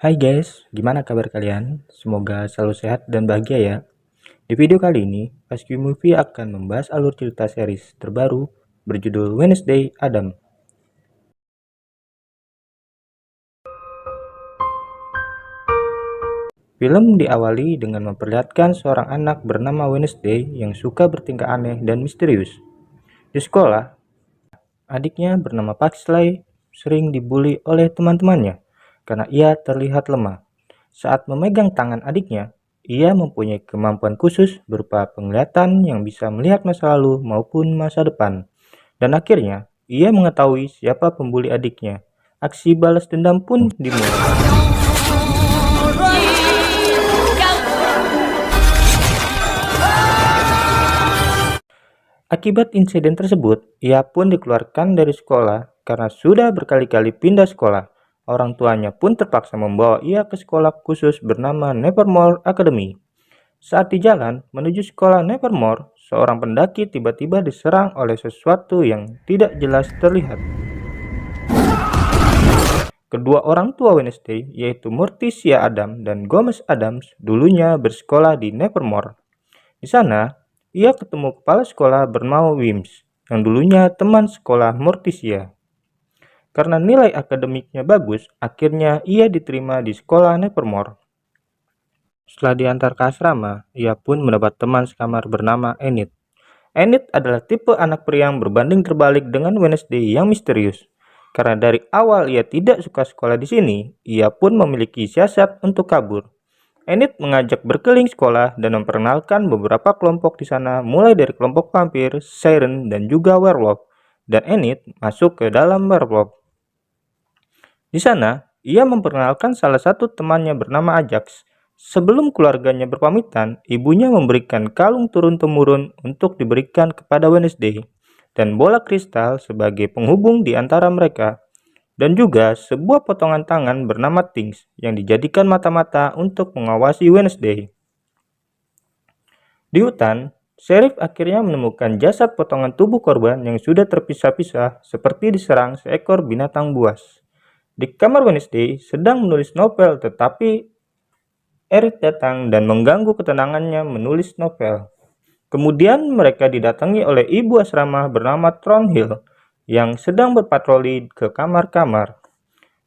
Hai guys, gimana kabar kalian? Semoga selalu sehat dan bahagia ya. Di video kali ini, Pasky Movie akan membahas alur cerita series terbaru berjudul Wednesday Adam. Film diawali dengan memperlihatkan seorang anak bernama Wednesday yang suka bertingkah aneh dan misterius. Di sekolah, adiknya bernama Paxley sering dibully oleh teman-temannya karena ia terlihat lemah. Saat memegang tangan adiknya, ia mempunyai kemampuan khusus berupa penglihatan yang bisa melihat masa lalu maupun masa depan. Dan akhirnya, ia mengetahui siapa pembuli adiknya. Aksi balas dendam pun dimulai. Akibat insiden tersebut, ia pun dikeluarkan dari sekolah karena sudah berkali-kali pindah sekolah. Orang tuanya pun terpaksa membawa ia ke sekolah khusus bernama Nevermore Academy. Saat di jalan menuju sekolah Nevermore, seorang pendaki tiba-tiba diserang oleh sesuatu yang tidak jelas terlihat. Kedua orang tua Wednesday, yaitu Morticia Adam dan Gomez Adams, dulunya bersekolah di Nevermore. Di sana, ia ketemu kepala sekolah bernama Wims, yang dulunya teman sekolah Morticia. Karena nilai akademiknya bagus, akhirnya ia diterima di sekolah Nevermore. Setelah diantar ke asrama, ia pun mendapat teman sekamar bernama Enid. Enid adalah tipe anak pria yang berbanding terbalik dengan Wednesday yang misterius. Karena dari awal ia tidak suka sekolah di sini, ia pun memiliki siasat untuk kabur. Enid mengajak berkeliling sekolah dan memperkenalkan beberapa kelompok di sana, mulai dari kelompok vampir, siren, dan juga werewolf. Dan Enid masuk ke dalam werewolf. Di sana, ia memperkenalkan salah satu temannya bernama Ajax. Sebelum keluarganya berpamitan, ibunya memberikan kalung turun-temurun untuk diberikan kepada Wednesday, dan bola kristal sebagai penghubung di antara mereka, dan juga sebuah potongan tangan bernama Things yang dijadikan mata-mata untuk mengawasi Wednesday. Di hutan, Sheriff akhirnya menemukan jasad potongan tubuh korban yang sudah terpisah-pisah seperti diserang seekor binatang buas. Di kamar Wednesday sedang menulis novel, tetapi Eric datang dan mengganggu ketenangannya menulis novel. Kemudian mereka didatangi oleh ibu asrama bernama Thornhill yang sedang berpatroli ke kamar-kamar.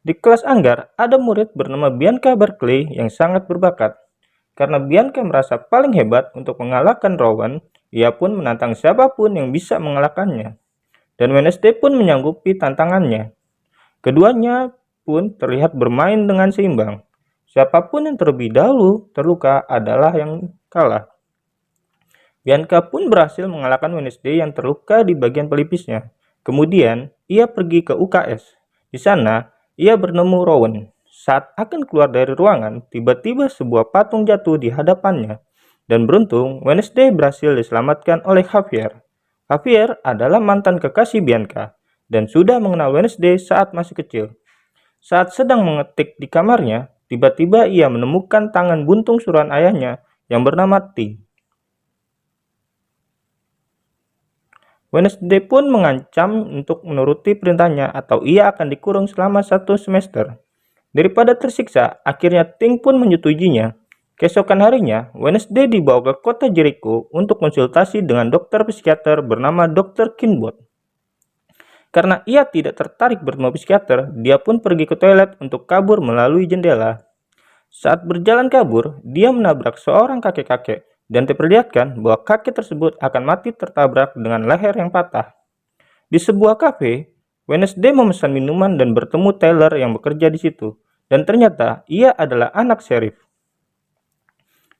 Di kelas Anggar, ada murid bernama Bianca Berkeley yang sangat berbakat. Karena Bianca merasa paling hebat untuk mengalahkan Rowan, ia pun menantang siapapun yang bisa mengalahkannya. Dan Wednesday pun menyanggupi tantangannya. Keduanya pun terlihat bermain dengan seimbang. Siapapun yang terlebih dahulu terluka adalah yang kalah. Bianca pun berhasil mengalahkan Wednesday yang terluka di bagian pelipisnya. Kemudian, ia pergi ke UKS. Di sana, ia bertemu Rowan. Saat akan keluar dari ruangan, tiba-tiba sebuah patung jatuh di hadapannya. Dan beruntung, Wednesday berhasil diselamatkan oleh Javier. Javier adalah mantan kekasih Bianca dan sudah mengenal Wednesday saat masih kecil. Saat sedang mengetik di kamarnya, tiba-tiba ia menemukan tangan buntung suruhan ayahnya yang bernama T. Wednesday pun mengancam untuk menuruti perintahnya atau ia akan dikurung selama 1 semester. Daripada tersiksa, akhirnya Ting pun menyetujuinya. Keesokan harinya, Wednesday dibawa ke kota Jericho untuk konsultasi dengan dokter psikiater bernama Dr. Kinbot. Karena ia tidak tertarik bertemu psikiater, dia pun pergi ke toilet untuk kabur melalui jendela. Saat berjalan kabur, dia menabrak seorang kakek-kakek dan diperlihatkan bahwa kakek tersebut akan mati tertabrak dengan leher yang patah. Di sebuah kafe, Wednesday memesan minuman dan bertemu Taylor yang bekerja di situ, dan ternyata ia adalah anak sheriff.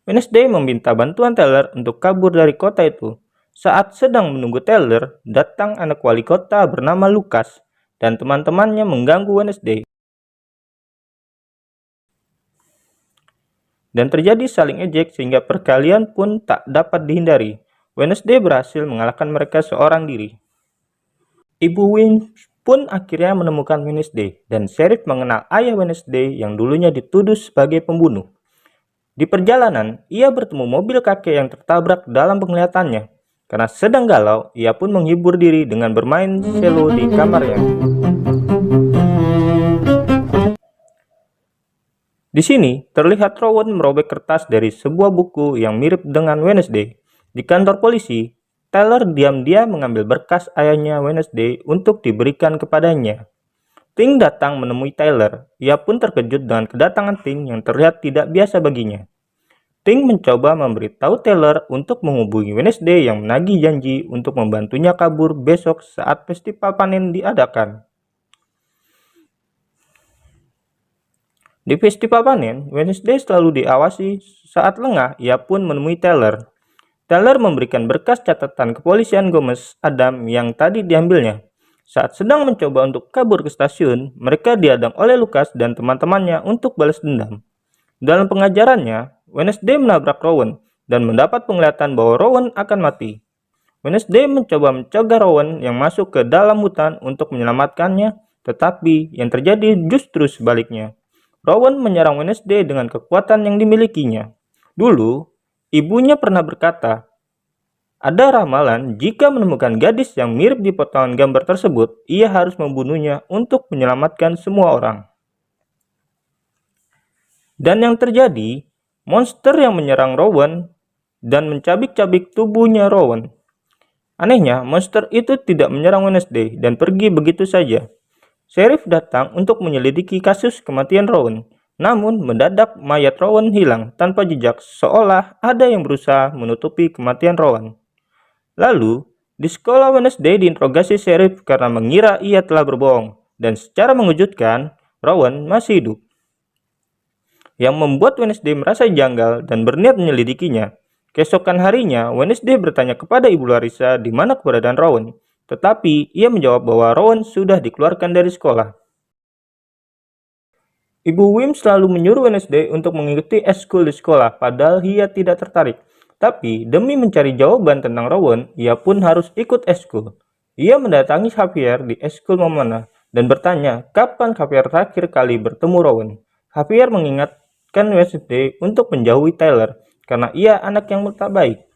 Wednesday meminta bantuan Taylor untuk kabur dari kota itu. Saat sedang menunggu Taylor, datang anak wali kota bernama Lucas, dan teman-temannya mengganggu Wednesday. Dan terjadi saling ejek sehingga perkelahian pun tak dapat dihindari. Wednesday berhasil mengalahkan mereka seorang diri. Ibu Wims pun akhirnya menemukan Wednesday, dan Sheriff mengenal ayah Wednesday yang dulunya dituduh sebagai pembunuh. Di perjalanan, ia bertemu mobil kakek yang tertabrak dalam penglihatannya. Karena sedang galau, ia pun menghibur diri dengan bermain cello di kamarnya. Di sini terlihat Rowan merobek kertas dari sebuah buku yang mirip dengan Wednesday. Di kantor polisi, Tyler diam-diam mengambil berkas ayahnya Wednesday untuk diberikan kepadanya. Ting datang menemui Tyler. Ia pun terkejut dengan kedatangan Ting yang terlihat tidak biasa baginya. Ting mencoba memberitahu Tyler untuk menghubungi Wednesday yang menagih janji untuk membantunya kabur besok saat festival panen diadakan. Di festival panen, Wednesday selalu diawasi. Saat lengah, ia pun menemui Tyler. Tyler memberikan berkas catatan kepolisian Gomez Adam yang tadi diambilnya. Saat sedang mencoba untuk kabur ke stasiun, mereka dihadang oleh Lucas dan teman-temannya untuk balas dendam. Dalam pengajarannya, Wednesday menabrak Rowan dan mendapat penglihatan bahwa Rowan akan mati. Wednesday mencoba mencegah Rowan yang masuk ke dalam hutan untuk menyelamatkannya, tetapi yang terjadi justru sebaliknya. Rowan menyerang Wednesday dengan kekuatan yang dimilikinya. Dulu, ibunya pernah berkata, ada ramalan jika menemukan gadis yang mirip di potongan gambar tersebut, ia harus membunuhnya untuk menyelamatkan semua orang. Dan yang terjadi, monster yang menyerang Rowan dan mencabik-cabik tubuhnya Rowan. Anehnya, monster itu tidak menyerang Wednesday dan pergi begitu saja. Sheriff datang untuk menyelidiki kasus kematian Rowan. Namun, mendadak mayat Rowan hilang tanpa jejak seolah ada yang berusaha menutupi kematian Rowan. Lalu, di sekolah Wednesday diinterogasi Sheriff karena mengira ia telah berbohong. Dan secara mengejutkan, Rowan masih hidup. Yang membuat Wednesday merasa janggal dan berniat menyelidikinya. Keesokan harinya, Wednesday bertanya kepada Ibu Larissa di mana keberadaan Rowan. Tetapi ia menjawab bahwa Rowan sudah dikeluarkan dari sekolah. Ibu Wim selalu menyuruh Wednesday untuk mengikuti eskul di sekolah, padahal ia tidak tertarik. Tapi demi mencari jawaban tentang Rowan, ia pun harus ikut eskul. Ia mendatangi Xavier di eskul Momona dan bertanya kapan Xavier terakhir kali bertemu Rowan. Xavier mengingatkan Wednesday untuk menjauhi Tyler karena ia anak yang tak baik.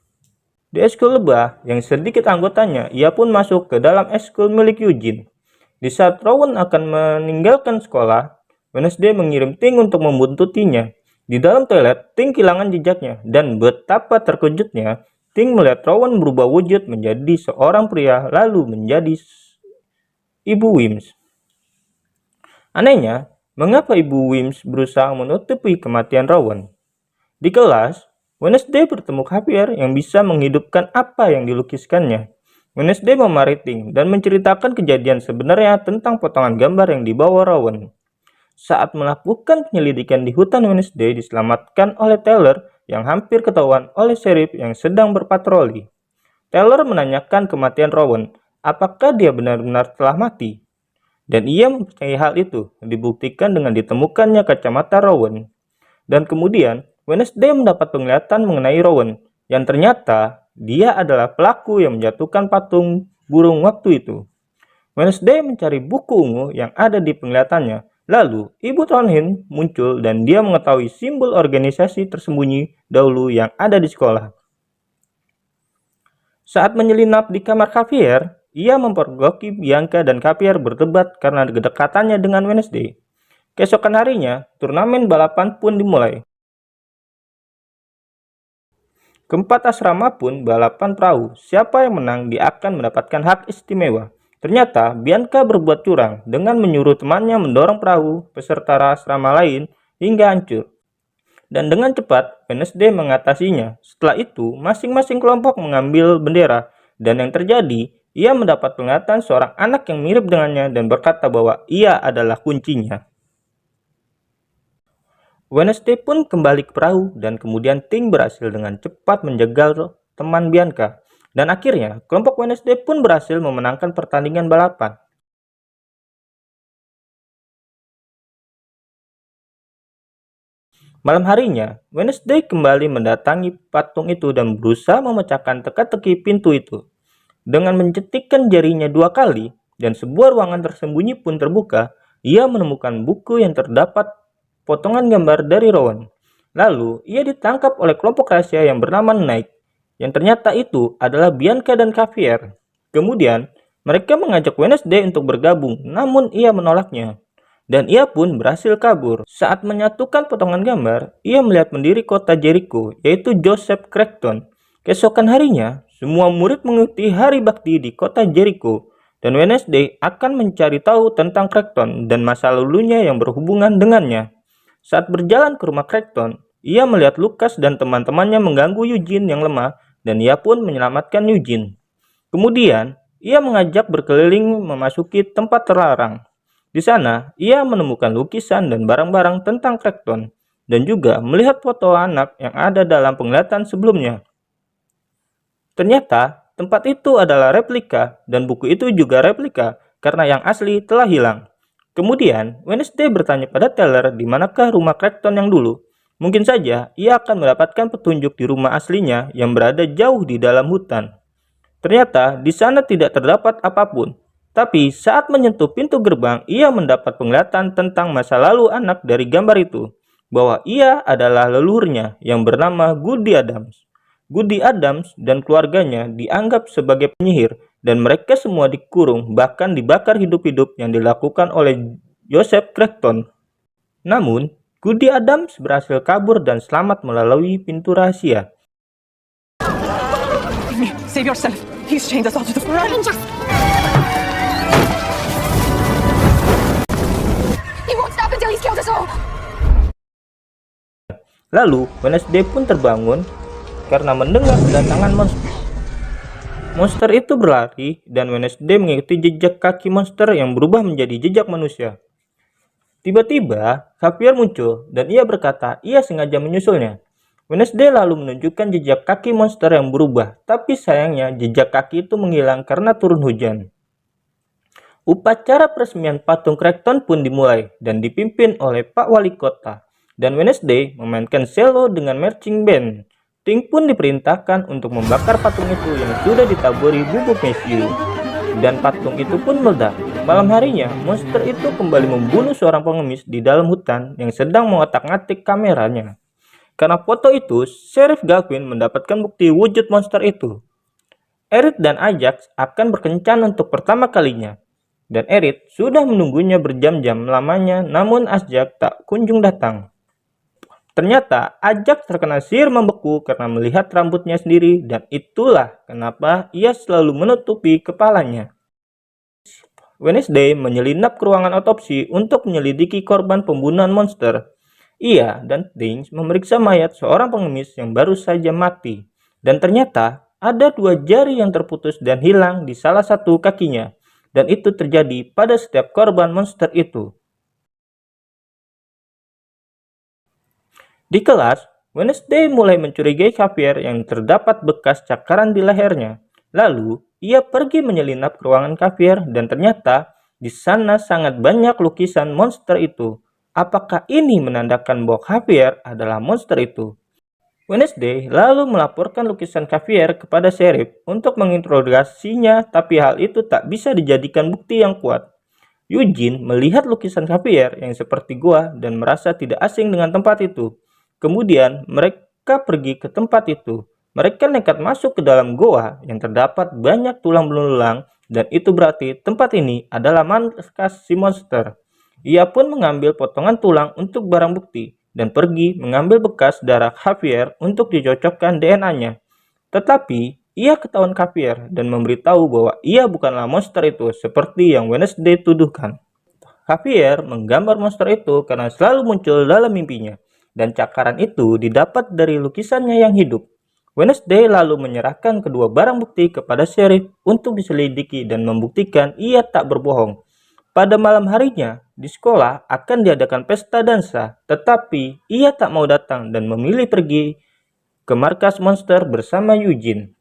Di eskul lebah yang sedikit anggotanya, ia pun masuk ke dalam eskul milik Eugene. Di saat Rowan akan meninggalkan sekolah, Wednesday mengirim Ting untuk membuntutinya. Di dalam toilet, Ting kehilangan jejaknya, dan betapa terkejutnya, Ting melihat Rowan berubah wujud menjadi seorang pria lalu menjadi Ibu Wims. Anehnya, mengapa Ibu Wims berusaha menutupi kematian Rowan? Di kelas, Wednesday bertemu Xavier yang bisa menghidupkan apa yang dilukiskannya. Wednesday memarahi Ting dan menceritakan kejadian sebenarnya tentang potongan gambar yang dibawa Rowan. Saat melakukan penyelidikan di hutan, Wednesday diselamatkan oleh Tyler yang hampir ketahuan oleh sheriff yang sedang berpatroli. Tyler menanyakan kematian Rowan, apakah dia benar-benar telah mati? Dan ia mempercayai hal itu, dibuktikan dengan ditemukannya kacamata Rowan. Dan kemudian, Wednesday mendapat penglihatan mengenai Rowan, yang ternyata dia adalah pelaku yang menjatuhkan patung burung waktu itu. Wednesday mencari buku ungu yang ada di penglihatannya. Lalu, Ibu Thornhill muncul dan dia mengetahui simbol organisasi tersembunyi dahulu yang ada di sekolah. Saat menyelinap di kamar Xavier, ia mempergoki Bianca dan Xavier berdebat karena kedekatannya dengan Wednesday. Keesokan harinya, turnamen balapan pun dimulai. Keempat asrama pun balapan perahu. Siapa yang menang dia akan mendapatkan hak istimewa. Ternyata Bianca berbuat curang dengan menyuruh temannya mendorong perahu peserta asrama lain hingga hancur. Dan dengan cepat Wednesday mengatasinya. Setelah itu masing-masing kelompok mengambil bendera. Dan yang terjadi, ia mendapat penglihatan seorang anak yang mirip dengannya dan berkata bahwa ia adalah kuncinya. Wednesday pun kembali ke perahu dan kemudian Ting berhasil dengan cepat menjegal teman Bianca. Dan akhirnya, kelompok Wednesday pun berhasil memenangkan pertandingan balapan. Malam harinya, Wednesday kembali mendatangi patung itu dan berusaha memecahkan teka-teki pintu itu. Dengan mencetikkan jarinya 2 kali, dan sebuah ruangan tersembunyi pun terbuka, ia menemukan buku yang terdapat potongan gambar dari Rowan. Lalu, ia ditangkap oleh kelompok rahasia yang bernama Night, yang ternyata itu adalah Bianca dan Xavier. Kemudian, mereka mengajak Wednesday untuk bergabung, namun ia menolaknya. dan ia pun berhasil kabur. Saat menyatukan potongan gambar, ia melihat pendiri kota Jericho, yaitu Joseph Creighton. Keesokan harinya, semua murid mengikuti hari bakti di kota Jericho, dan Wednesday akan mencari tahu tentang Creighton dan masa lalunya yang berhubungan dengannya. Saat berjalan ke rumah Creighton, ia melihat Lucas dan teman-temannya mengganggu Eugene yang lemah, dan ia pun menyelamatkan Eugene. Kemudian, ia mengajak berkeliling memasuki tempat terlarang. Di sana, ia menemukan lukisan dan barang-barang tentang Creighton, dan juga melihat foto anak yang ada dalam penglihatan sebelumnya. Ternyata, tempat itu adalah replika, dan buku itu juga replika, karena yang asli telah hilang. Kemudian, Wednesday bertanya pada Teller di manakah rumah Creighton yang dulu. Mungkin saja, ia akan mendapatkan petunjuk di rumah aslinya yang berada jauh di dalam hutan. Ternyata, di sana tidak terdapat apapun. Tapi saat menyentuh pintu gerbang, ia mendapat penglihatan tentang masa lalu anak dari gambar itu, bahwa ia adalah leluhurnya yang bernama Goody Adams. Goody Adams dan keluarganya dianggap sebagai penyihir, dan mereka semua dikurung, bahkan dibakar hidup-hidup yang dilakukan oleh Joseph Creighton. Namun, Goody Adams berhasil kabur dan selamat melalui pintu rahasia. Save yourself. He's chained us all to the floor. He won't stop until he's killed us all. Lalu, Wednesday pun terbangun karena mendengar kedatangan monster. Monster itu berlari dan Wednesday mengikuti jejak kaki monster yang berubah menjadi jejak manusia. Tiba-tiba, Xavier muncul dan ia berkata ia sengaja menyusulnya. Wednesday lalu menunjukkan jejak kaki monster yang berubah, tapi sayangnya jejak kaki itu menghilang karena turun hujan. Upacara peresmian patung Creighton pun dimulai dan dipimpin oleh Pak Wali Kota, dan Wednesday memainkan cello dengan marching band. Ting pun diperintahkan untuk membakar patung itu yang sudah ditaburi bubuk mesiu, dan patung itu pun meledak. Malam harinya, monster itu kembali membunuh seorang pengemis di dalam hutan yang sedang mengotak-ngatik kameranya. Karena foto itu, Sheriff Galvin mendapatkan bukti wujud monster itu. Erit dan Ajax akan berkencan untuk pertama kalinya. Dan Erit sudah menunggunya berjam-jam lamanya, namun Ajax tak kunjung datang. Ternyata Ajax terkena sihir membeku karena melihat rambutnya sendiri, dan itulah kenapa ia selalu menutupi kepalanya. Wednesday menyelinap ke ruangan otopsi untuk menyelidiki korban pembunuhan monster. Ia dan Ting memeriksa mayat seorang pengemis yang baru saja mati. Dan ternyata ada 2 jari yang terputus dan hilang di salah satu kakinya. Dan itu terjadi pada setiap korban monster itu. Di kelas, Wednesday mulai mencurigai Xavier yang terdapat bekas cakaran di lehernya. Lalu, ia pergi menyelinap ke ruangan Xavier dan ternyata di sana sangat banyak lukisan monster itu. Apakah ini menandakan bahwa Xavier adalah monster itu? Wednesday lalu melaporkan lukisan Xavier kepada Sheriff untuk menginterogasinya, tapi hal itu tak bisa dijadikan bukti yang kuat. Eugene melihat lukisan Xavier yang seperti gua dan merasa tidak asing dengan tempat itu. Kemudian mereka pergi ke tempat itu. Mereka nekat masuk ke dalam goa yang terdapat banyak tulang belulang, dan itu berarti tempat ini adalah markas si monster. Ia pun mengambil potongan tulang untuk barang bukti dan pergi mengambil bekas darah Xavier untuk dicocokkan DNA-nya. Tetapi ia ketahuan Xavier dan memberitahu bahwa ia bukanlah monster itu seperti yang Wednesday tuduhkan. Xavier menggambar monster itu karena selalu muncul dalam mimpinya, dan cakaran itu didapat dari lukisannya yang hidup. Wednesday lalu menyerahkan kedua barang bukti kepada Sheriff untuk diselidiki dan membuktikan ia tak berbohong. Pada malam harinya, di sekolah akan diadakan pesta dansa, tetapi ia tak mau datang dan memilih pergi ke markas monster bersama Eugene.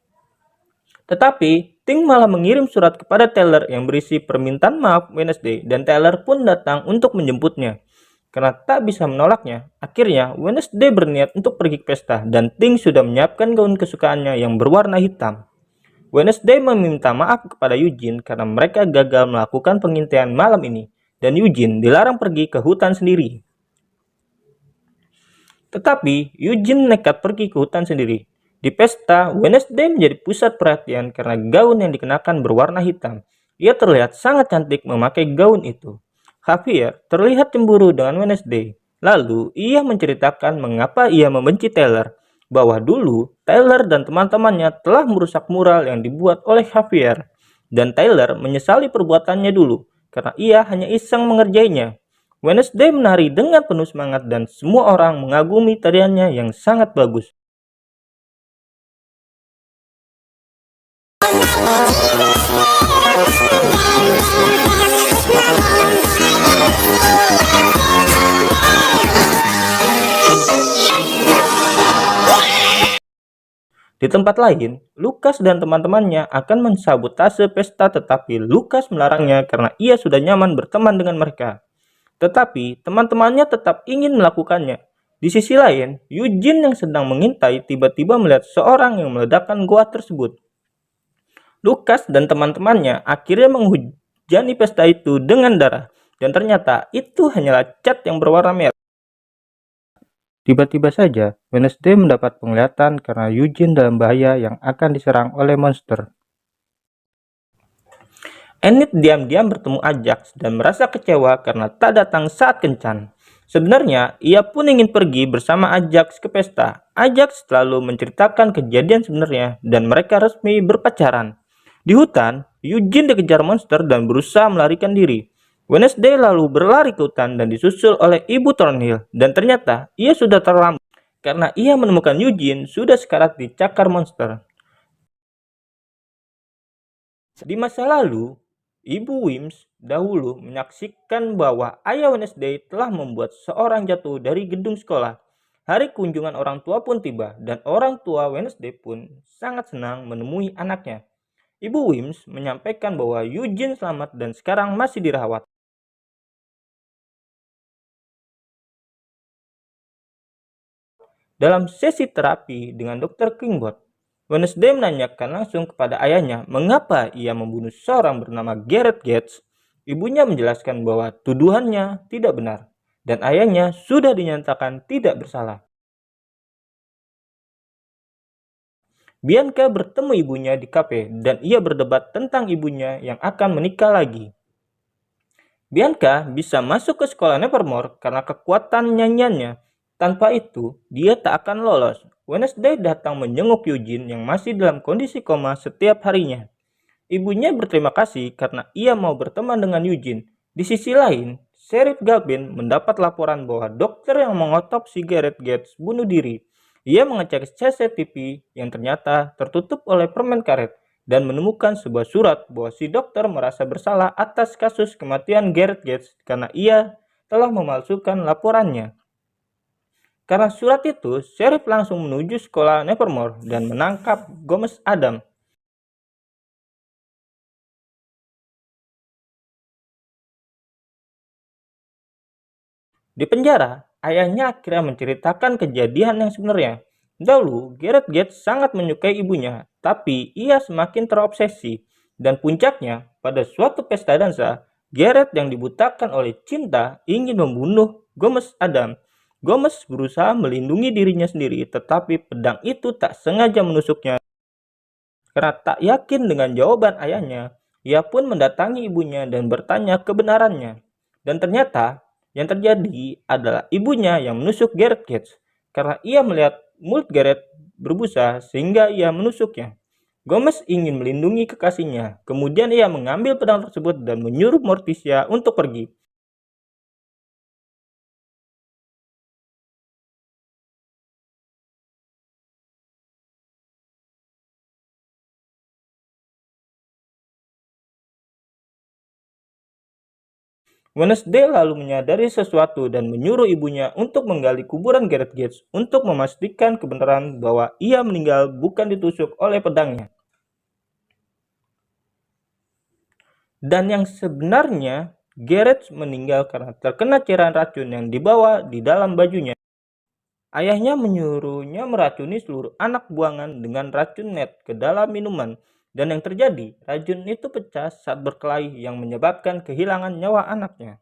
Tetapi, Ting malah mengirim surat kepada Teller yang berisi permintaan maaf Wednesday, dan Teller pun datang untuk menjemputnya. Karena tak bisa menolaknya, akhirnya Wednesday berniat untuk pergi ke pesta, dan Ting sudah menyiapkan gaun kesukaannya yang berwarna hitam. Wednesday meminta maaf kepada Eugene karena mereka gagal melakukan pengintaian malam ini, dan Eugene dilarang pergi ke hutan sendiri. Tetapi Eugene nekat pergi ke hutan sendiri. Di pesta, Wednesday menjadi pusat perhatian karena gaun yang dikenakan berwarna hitam. Ia terlihat sangat cantik memakai gaun itu. Javier terlihat cemburu dengan Wednesday. Lalu, ia menceritakan mengapa ia membenci Taylor, bahwa dulu Taylor dan teman-temannya telah merusak mural yang dibuat oleh Javier, dan Taylor menyesali perbuatannya dulu karena ia hanya iseng mengerjainya. Wednesday menari dengan penuh semangat dan semua orang mengagumi tariannya yang sangat bagus. Di tempat lain, Lucas dan teman-temannya akan mensabotase pesta, tetapi Lucas melarangnya karena ia sudah nyaman berteman dengan mereka. Tetapi teman-temannya tetap ingin melakukannya. Di sisi lain, Eugene yang sedang mengintai tiba-tiba melihat seorang yang meledakkan goa tersebut. Lucas dan teman-temannya akhirnya menghujani pesta itu dengan darah, dan ternyata itu hanyalah cat yang berwarna merah. Tiba-tiba saja, Wednesday mendapat penglihatan karena Eugene dalam bahaya yang akan diserang oleh monster. Enid diam-diam bertemu Ajax dan merasa kecewa karena tak datang saat kencan. Sebenarnya, ia pun ingin pergi bersama Ajax ke pesta. Ajax selalu menceritakan kejadian sebenarnya dan mereka resmi berpacaran. Di hutan, Eugene dikejar monster dan berusaha melarikan diri. Wednesday lalu berlari ke hutan dan disusul oleh Ibu Thornhill, dan ternyata ia sudah terlambat karena ia menemukan Eugene sudah sekarat dicakar monster. Di masa lalu, Ibu Wims dahulu menyaksikan bahwa ayah Wednesday telah membuat seorang jatuh dari gedung sekolah. Hari kunjungan orang tua pun tiba, dan orang tua Wednesday pun sangat senang menemui anaknya. Ibu Wims menyampaikan bahwa Eugene selamat dan sekarang masih dirawat. Dalam sesi terapi dengan Dr. Kingbot, Wednesday menanyakan langsung kepada ayahnya mengapa ia membunuh seorang bernama Gareth Gates. Ibunya menjelaskan bahwa tuduhannya tidak benar, dan ayahnya sudah dinyatakan tidak bersalah. Bianca bertemu ibunya di kafe, dan ia berdebat tentang ibunya yang akan menikah lagi. Bianca bisa masuk ke sekolah Nevermore karena kekuatan nyanyiannya. Tanpa itu, dia tak akan lolos. Wednesday datang menjenguk Eugene yang masih dalam kondisi koma setiap harinya. Ibunya berterima kasih karena ia mau berteman dengan Eugene. Di sisi lain, Sheriff Galvin mendapat laporan bahwa dokter yang mengotopsi Gareth Gates bunuh diri. Ia mengecek CCTV yang ternyata tertutup oleh permen karet dan menemukan sebuah surat bahwa si dokter merasa bersalah atas kasus kematian Gareth Gates karena ia telah memalsukan laporannya. Karena surat itu, Sheriff langsung menuju sekolah Nevermore dan menangkap Gomez Adam. Di penjara, ayahnya akhirnya menceritakan kejadian yang sebenarnya. Dahulu, Gareth Gates sangat menyukai ibunya, tapi ia semakin terobsesi. Dan puncaknya, pada suatu pesta dansa, Gareth yang dibutakan oleh cinta ingin membunuh Gomez Adam. Gomez berusaha melindungi dirinya sendiri, tetapi pedang itu tak sengaja menusuknya. Karena tak yakin dengan jawaban ayahnya, ia pun mendatangi ibunya dan bertanya kebenarannya. Dan ternyata, yang terjadi adalah ibunya yang menusuk Gareth Gates. Karena ia melihat mulut Gareth berbusa sehingga ia menusuknya. Gomez ingin melindungi kekasihnya. Kemudian ia mengambil pedang tersebut dan menyuruh Morticia untuk pergi. Wednesday lalu menyadari sesuatu dan menyuruh ibunya untuk menggali kuburan Gareth Gates untuk memastikan kebenaran bahwa ia meninggal bukan ditusuk oleh pedangnya. Dan yang sebenarnya, Gareth meninggal karena terkena cairan racun yang dibawa di dalam bajunya. Ayahnya menyuruhnya meracuni seluruh anak buangan dengan racun net ke dalam minuman. Dan yang terjadi, racun itu pecah saat berkelahi yang menyebabkan kehilangan nyawa anaknya.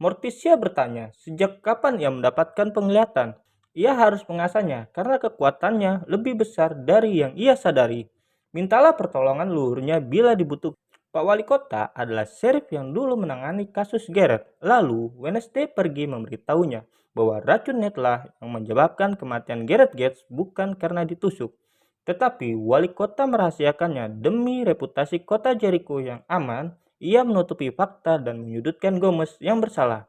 Morticia bertanya, sejak kapan ia mendapatkan penglihatan? Ia harus mengasahnya karena kekuatannya lebih besar dari yang ia sadari. Mintalah pertolongan leluhurnya bila dibutuhkan. Pak Wali Kota adalah sheriff yang dulu menangani kasus Garrett. Lalu, Wednesday pergi memberitahunya bahwa racunnya telah yang menyebabkan kematian Garrett Gates bukan karena ditusuk. Tetapi wali kota merahasiakannya demi reputasi kota Jericho yang aman. Ia menutupi fakta dan menyudutkan Gomez yang bersalah.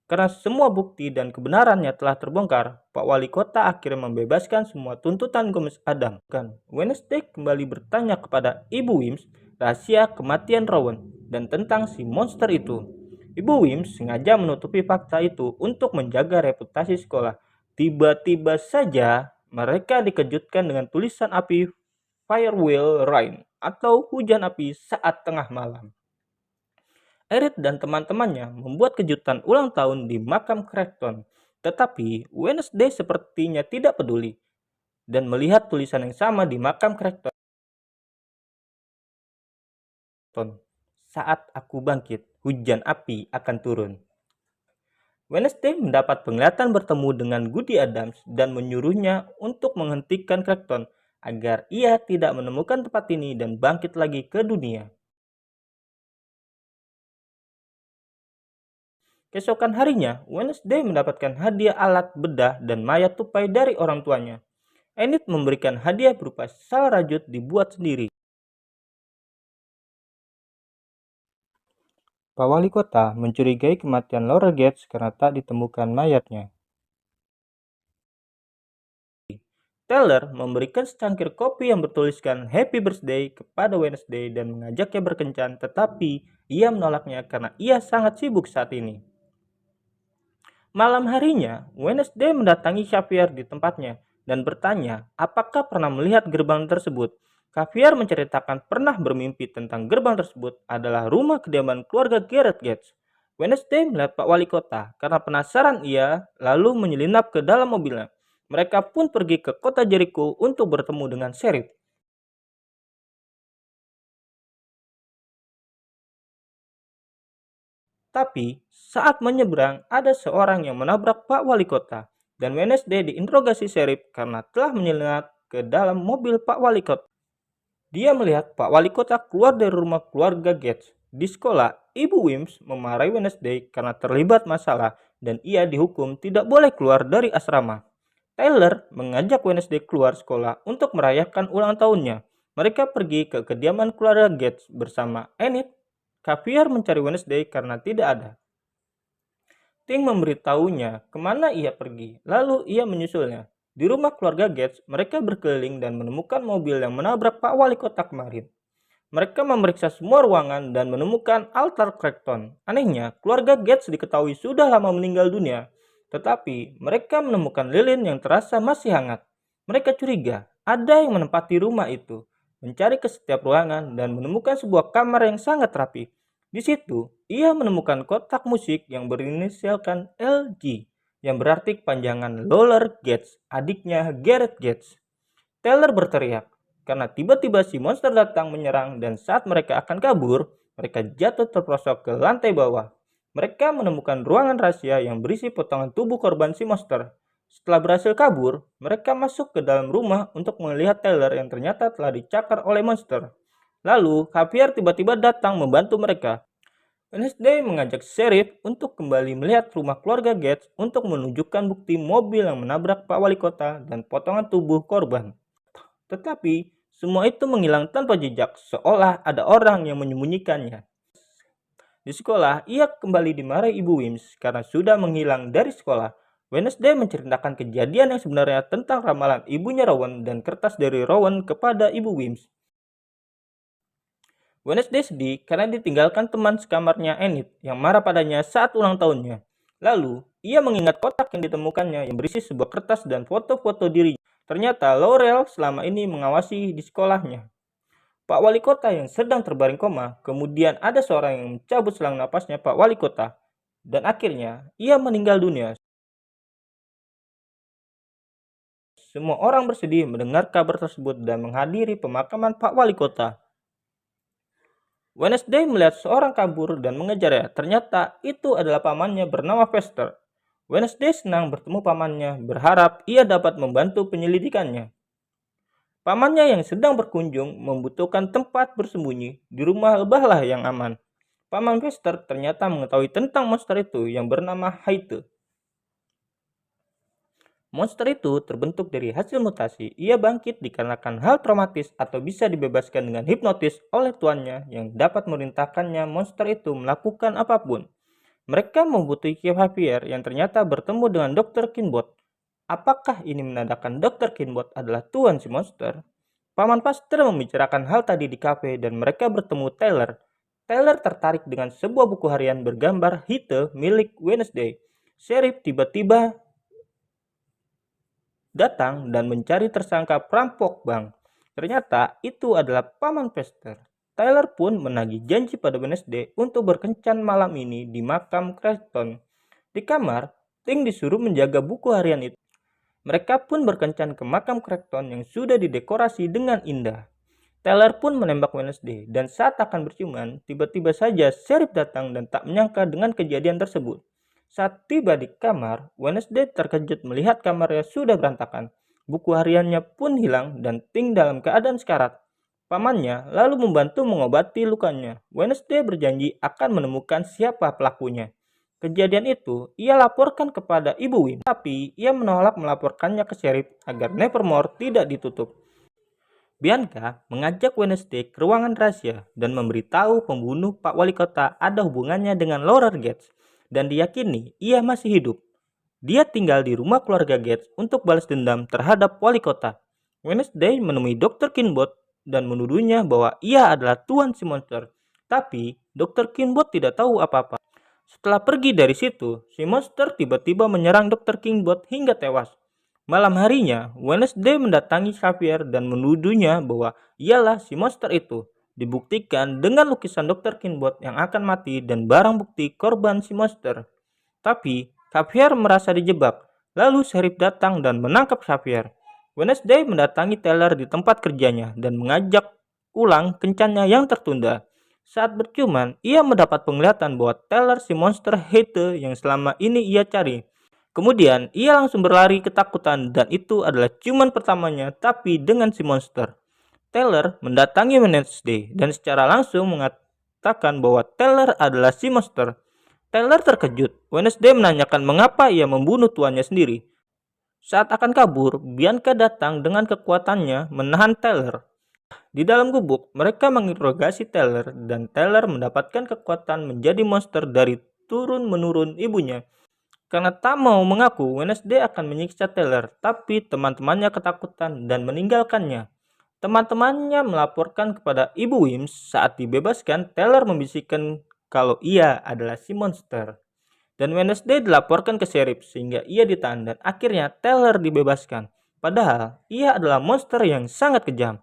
Karena semua bukti dan kebenarannya telah terbongkar, Pak Wali Kota akhirnya membebaskan semua tuntutan Gomez Adam. Wednesday kembali bertanya kepada Ibu Wims rahasia kematian Rowan dan tentang si monster itu. Ibu Wims sengaja menutupi fakta itu untuk menjaga reputasi sekolah. Tiba-tiba saja mereka dikejutkan dengan tulisan api Fire Will Rain atau hujan api saat tengah malam. Erit dan teman-temannya membuat kejutan ulang tahun di makam Crackton. Tetapi Wednesday sepertinya tidak peduli dan melihat tulisan yang sama di makam Crackton. Saat aku bangkit, hujan api akan turun. Wednesday mendapat penglihatan bertemu dengan Goody Adams dan menyuruhnya untuk menghentikan Crackton agar ia tidak menemukan tempat ini dan bangkit lagi ke dunia. Keesokan harinya, Wednesday mendapatkan hadiah alat bedah dan mayat tupai dari orang tuanya. Enid memberikan hadiah berupa sal rajut dibuat sendiri. Pak Wali Kota mencurigai kematian Laura Gates karena tak ditemukan mayatnya. Taylor memberikan secangkir kopi yang bertuliskan Happy Birthday kepada Wednesday dan mengajaknya berkencan, tetapi ia menolaknya karena ia sangat sibuk saat ini. Malam harinya, Wednesday mendatangi Xavier di tempatnya dan bertanya apakah pernah melihat gerbang tersebut. Xavier menceritakan pernah bermimpi tentang gerbang tersebut adalah rumah kediaman keluarga Garrett Gates. Wednesday melihat Pak Wali Kota karena penasaran ia lalu menyelinap ke dalam mobilnya. Mereka pun pergi ke kota Jericho untuk bertemu dengan sheriff. Tapi saat menyeberang ada seorang yang menabrak Pak Wali Kota dan Wednesday diinterogasi sheriff karena telah menyelinap ke dalam mobil Pak Wali Kota. Dia melihat Pak Wali Kota keluar dari rumah keluarga Gates. Di sekolah, Ibu Wims memarahi Wednesday karena terlibat masalah dan ia dihukum tidak boleh keluar dari asrama. Tyler mengajak Wednesday keluar sekolah untuk merayakan ulang tahunnya. Mereka pergi ke kediaman keluarga Gates bersama Enid. Xavier mencari Wednesday karena tidak ada. Ting memberitahunya kemana ia pergi, lalu ia menyusulnya. Di rumah keluarga Gates, mereka berkeliling dan menemukan mobil yang menabrak Pak Wali Kota kemarin. Mereka memeriksa semua ruangan dan menemukan altar Crackton. Anehnya, keluarga Gates diketahui sudah lama meninggal dunia, tetapi mereka menemukan lilin yang terasa masih hangat. Mereka curiga ada yang menempati rumah itu, mencari ke setiap ruangan dan menemukan sebuah kamar yang sangat rapi. Di situ, ia menemukan kotak musik yang berinisialkan LG, yang berarti kepanjangan Lawler Gates, adiknya Garrett Gates. Taylor berteriak, karena tiba-tiba si monster datang menyerang dan saat mereka akan kabur, mereka jatuh terperosok ke lantai bawah. Mereka menemukan ruangan rahasia yang berisi potongan tubuh korban si monster. Setelah berhasil kabur, mereka masuk ke dalam rumah untuk melihat Taylor yang ternyata telah dicakar oleh monster. Lalu, Xavier tiba-tiba datang membantu mereka. Wednesday mengajak sheriff untuk kembali melihat rumah keluarga Gates untuk menunjukkan bukti mobil yang menabrak Pak Wali Kota dan potongan tubuh korban. Tetapi, semua itu menghilang tanpa jejak, seolah ada orang yang menyembunyikannya. Di sekolah, ia kembali dimarahi Ibu Wims karena sudah menghilang dari sekolah. Wednesday menceritakan kejadian yang sebenarnya tentang ramalan ibunya Rowan dan kertas dari Rowan kepada Ibu Wims. Wednesday sedih karena ditinggalkan teman sekamarnya Enid yang marah padanya saat ulang tahunnya. Lalu, ia mengingat kotak yang ditemukannya yang berisi sebuah kertas dan foto-foto dirinya. Ternyata Laurel selama ini mengawasi di sekolahnya. Pak Wali Kota yang sedang terbaring koma, kemudian ada seorang yang mencabut selang napasnya Pak Wali Kota. Dan akhirnya, ia meninggal dunia. Semua orang bersedih mendengar kabar tersebut dan menghadiri pemakaman Pak Wali Kota. Wednesday melihat seorang kabur dan mengejarnya. Ternyata itu adalah pamannya bernama Fester. Wednesday senang bertemu pamannya, berharap ia dapat membantu penyelidikannya. Pamannya yang sedang berkunjung membutuhkan tempat bersembunyi di rumah lebahlah yang aman. Paman Vester ternyata mengetahui tentang monster itu yang bernama Haite. Monster itu terbentuk dari hasil mutasi. Ia bangkit dikarenakan hal traumatis atau bisa dibebaskan dengan hipnotis oleh tuannya yang dapat memerintahkannya monster itu melakukan apapun. Mereka membutuhkan Xavier yang ternyata bertemu dengan Dr. Kinbot. Apakah ini menandakan Dr. Kinbot adalah tuan si monster? Paman Pasteur membicarakan hal tadi di kafe dan mereka bertemu Taylor. Taylor tertarik dengan sebuah buku harian bergambar Hite milik Wednesday. Sheriff tiba-tiba datang dan mencari tersangka perampok bank. Ternyata itu adalah Paman Pasteur. Tyler pun menagih janji pada Wednesday untuk berkencan malam ini di makam Creston. Di kamar, Ting disuruh menjaga buku harian itu. Mereka pun berkencan ke makam Creston yang sudah didekorasi dengan indah. Tyler pun menembak Wednesday dan saat akan berciuman, tiba-tiba saja Sheriff datang dan tak menyangka dengan kejadian tersebut. Saat tiba di kamar, Wednesday terkejut melihat kamarnya sudah berantakan. Buku hariannya pun hilang dan Ting dalam keadaan sekarat. Pamannya lalu membantu mengobati lukanya. Wednesday berjanji akan menemukan siapa pelakunya. Kejadian itu ia laporkan kepada Ibu Wim, tapi ia menolak melaporkannya ke Sheriff agar Nevermore tidak ditutup. Bianca mengajak Wednesday ke ruangan rahasia dan memberitahu pembunuh Pak Wali Kota ada hubungannya dengan Laura Gates dan diyakini ia masih hidup. Dia tinggal di rumah keluarga Gates untuk balas dendam terhadap Wali Kota. Wednesday menemui Dr. Kinbot dan menuduhnya bahwa ia adalah tuan si monster. Tapi Dr. Kinbot tidak tahu apa-apa. Setelah pergi dari situ, si monster tiba-tiba menyerang Dr. Kinbot hingga tewas. Malam harinya, Wednesday mendatangi Xavier dan menuduhnya bahwa ialah si monster itu. Dibuktikan dengan lukisan Dr. Kinbot yang akan mati dan barang bukti korban si monster. Tapi Xavier merasa dijebak. Lalu Sheriff datang dan menangkap Xavier. Wednesday mendatangi Taylor di tempat kerjanya dan mengajak ulang kencannya yang tertunda. Saat berciuman, ia mendapat penglihatan bahwa Taylor si monster Hate yang selama ini ia cari. Kemudian, ia langsung berlari ketakutan dan itu adalah ciuman pertamanya tapi dengan si monster. Taylor mendatangi Wednesday dan secara langsung mengatakan bahwa Taylor adalah si monster. Taylor terkejut. Wednesday menanyakan mengapa ia membunuh tuannya sendiri. Saat akan kabur, Bianca datang dengan kekuatannya menahan Taylor. Di dalam gubuk, mereka menginterogasi Taylor dan Taylor mendapatkan kekuatan menjadi monster dari turun-menurun ibunya. Karena tak mau mengaku, Wednesday akan menyiksa Taylor, tapi teman-temannya ketakutan dan meninggalkannya. Teman-temannya melaporkan kepada Ibu Wims saat dibebaskan, Taylor membisikkan kalau ia adalah si monster. Dan Wednesday dilaporkan ke Sheriff sehingga ia ditahan dan akhirnya Taylor dibebaskan. Padahal ia adalah monster yang sangat kejam.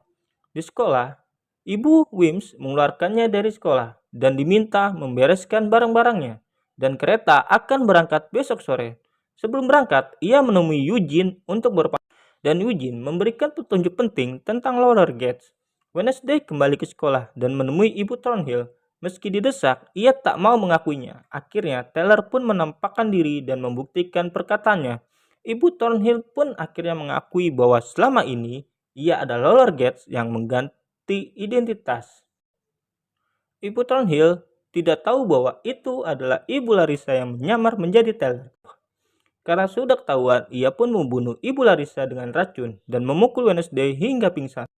Di sekolah, Ibu Wims mengeluarkannya dari sekolah dan diminta membereskan barang-barangnya. Dan kereta akan berangkat besok sore. Sebelum berangkat, ia menemui Eugene untuk berpamitan. Dan Eugene memberikan petunjuk penting tentang Laura Gates. Wednesday kembali ke sekolah dan menemui Ibu Thornhill. Meski didesak, ia tak mau mengakuinya. Akhirnya, Taylor pun menampakkan diri dan membuktikan perkataannya. Ibu Thornhill pun akhirnya mengakui bahwa selama ini, ia adalah Laura Gates yang mengganti identitas. Ibu Thornhill tidak tahu bahwa itu adalah Ibu Larissa yang menyamar menjadi Taylor. Karena sudah ketahuan, ia pun membunuh Ibu Larissa dengan racun dan memukul Wednesday hingga pingsan.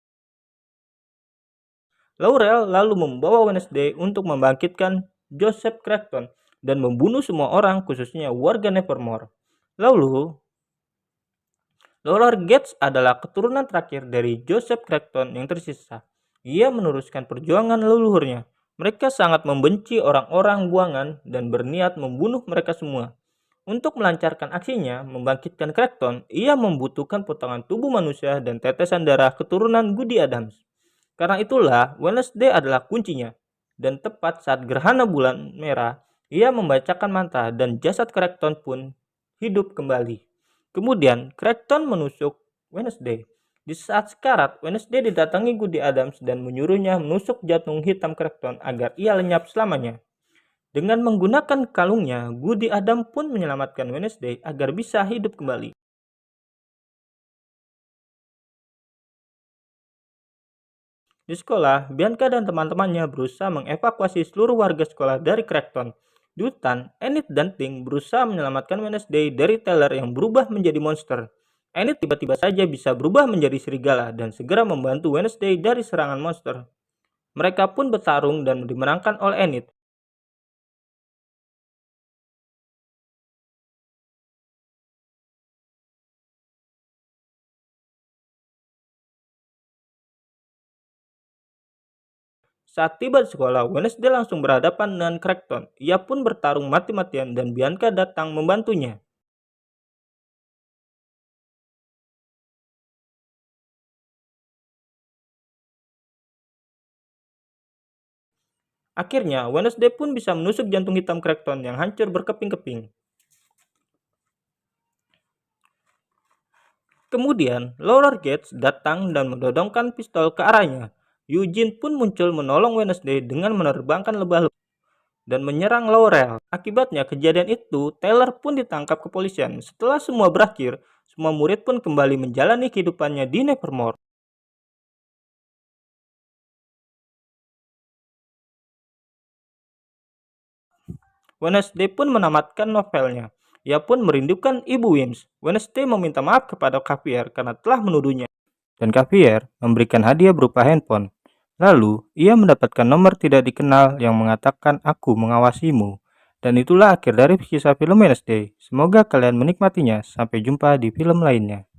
Laurel lalu membawa Wednesday untuk membangkitkan Joseph Crackton dan membunuh semua orang khususnya warga Nevermore. Lalu, Laura Gates adalah keturunan terakhir dari Joseph Crackton yang tersisa. Ia meneruskan perjuangan leluhurnya. Mereka sangat membenci orang-orang buangan dan berniat membunuh mereka semua. Untuk melancarkan aksinya, membangkitkan Crackton, ia membutuhkan potongan tubuh manusia dan tetesan darah keturunan Goody Adams. Karena itulah, Wednesday adalah kuncinya. Dan tepat saat gerhana bulan merah, ia membacakan mantra dan jasad Crackton pun hidup kembali. Kemudian, Crackton menusuk Wednesday. Di saat sekarat, Wednesday didatangi Goody Adams dan menyuruhnya menusuk jantung hitam Crackton agar ia lenyap selamanya. Dengan menggunakan kalungnya, Goody Adams pun menyelamatkan Wednesday agar bisa hidup kembali. Di sekolah, Bianca dan teman-temannya berusaha mengevakuasi seluruh warga sekolah dari Crackton. Di hutan, Enid dan Ting berusaha menyelamatkan Wednesday dari Taylor yang berubah menjadi monster. Enid tiba-tiba saja bisa berubah menjadi serigala dan segera membantu Wednesday dari serangan monster. Mereka pun bertarung dan dimenangkan oleh Enid. Saat tiba di sekolah, Wednesday langsung berhadapan dengan Crackton. Ia pun bertarung mati-matian dan Bianca datang membantunya. Akhirnya, Wednesday pun bisa menusuk jantung hitam Crackton yang hancur berkeping-keping. Kemudian, Laura Gates datang dan mendodongkan pistol ke arahnya. Eugene pun muncul menolong Wednesday dengan menerbangkan lebah-lebah dan menyerang Laurel. Akibatnya kejadian itu, Taylor pun ditangkap kepolisian. Setelah semua berakhir, semua murid pun kembali menjalani kehidupannya di Nevermore. Wednesday pun menamatkan novelnya. Ia pun merindukan Ibu Wims. Wednesday meminta maaf kepada Xavier karena telah menuduhnya. Dan Xavier memberikan hadiah berupa handphone. Lalu, ia mendapatkan nomor tidak dikenal yang mengatakan aku mengawasimu. Dan itulah akhir dari kisah film Wednesday. Semoga kalian menikmatinya. Sampai jumpa di film lainnya.